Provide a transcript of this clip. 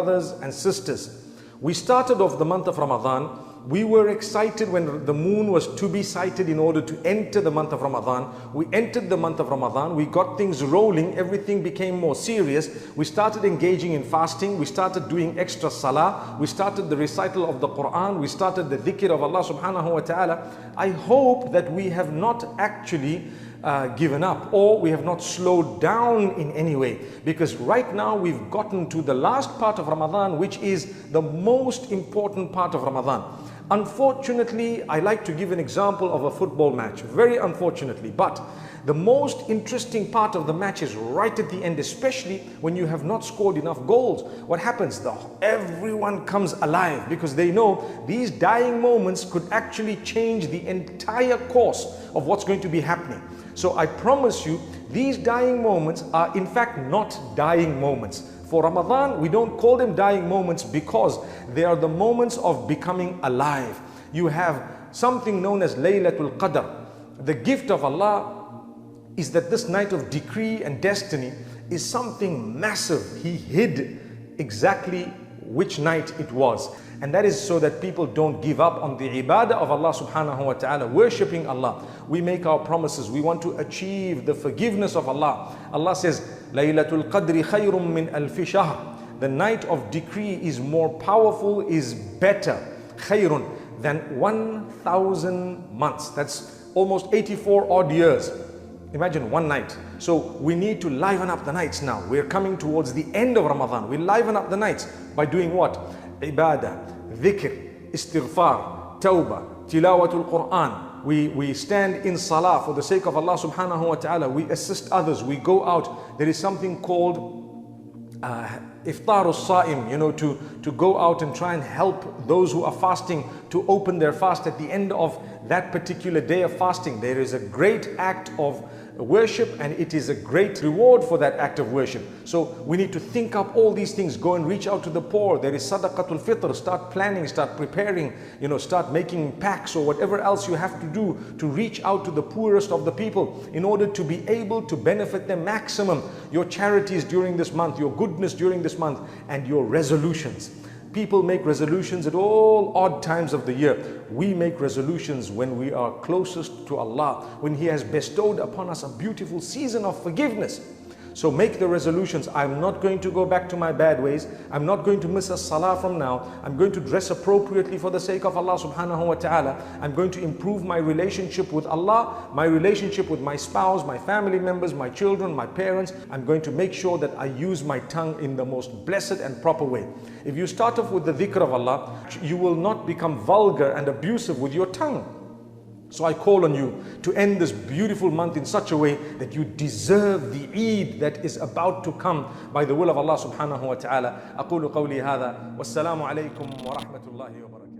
brothers and sisters. We started off the month of Ramadan. We were excited when the moon was to be sighted in order to enter the month of Ramadan. We entered the month of Ramadan. We got things rolling. Everything became more serious. We started engaging in fasting. We started doing extra salah. We started the recital of the Qur'an. We started the dhikr of Allah subhanahu wa ta'ala. I hope that we have not actually given up, or we have not slowed down in any way, because right now we've gotten to the last part of Ramadan, which is the most important part of Ramadan. Unfortunately, I like to give an example of a football match, very unfortunately, but the most interesting part of the match is right at the end, especially when you have not scored enough goals. What happens? Everyone comes alive because they know these dying moments could actually change the entire course of what's going to be happening. So I promise you, these dying moments are in fact not dying moments. For Ramadan, we don't call them dying moments because they are the moments of becoming alive. You have something known as Laylatul Qadr. The gift of Allah is that this night of decree and destiny is something massive. He hid exactly which night it was. And that is so that people don't give up on the ibadah of Allah subhanahu wa ta'ala, worshipping Allah. We make our promises. We want to achieve the forgiveness of Allah. Allah says, Laylatul Qadri khayrum min alfi shahr. The night of decree is more powerful, is better, khayrun, than 1,000 months. That's almost 84 odd years. Imagine one night. So we need to liven up the nights now. We're coming towards the end of Ramadan. We liven up the nights by doing what? Ibadah, dhikr, istighfar, tawbah, tilawatul Qur'an. We stand in salah for the sake of Allah subhanahu wa ta'ala. We assist others. We go out. There is something called iftarus sa'im, to go out and try and help those who are fasting to open their fast at the end of that particular day of fasting. There is a great act of worship, and it is a great reward for that act of worship. So we need to think up all these things. Go and reach out to the poor. There is sadaqatul fitr. Start planning, start preparing, start making packs or whatever else you have to do to reach out to the poorest of the people in order to be able to benefit them maximum. Your charities during this month, your goodness during this month, and your resolutions. People make resolutions at all odd times of the year. We make resolutions when we are closest to Allah, when He has bestowed upon us a beautiful season of forgiveness. So make the resolutions. I'm not going to go back to my bad ways. I'm not going to miss a salah from now. I'm going to dress appropriately for the sake of Allah subhanahu wa ta'ala. I'm going to improve my relationship with Allah, my relationship with my spouse, my family members, my children, my parents. I'm going to make sure that I use my tongue in the most blessed and proper way. If you start off with the dhikr of Allah, you will not become vulgar and abusive with your tongue. So I call on you to end this beautiful month in such a way that you deserve the Eid that is about to come by the will of Allah subhanahu wa ta'ala. أقول قولي هذا والسلام عليكم ورحمة الله وبركاته.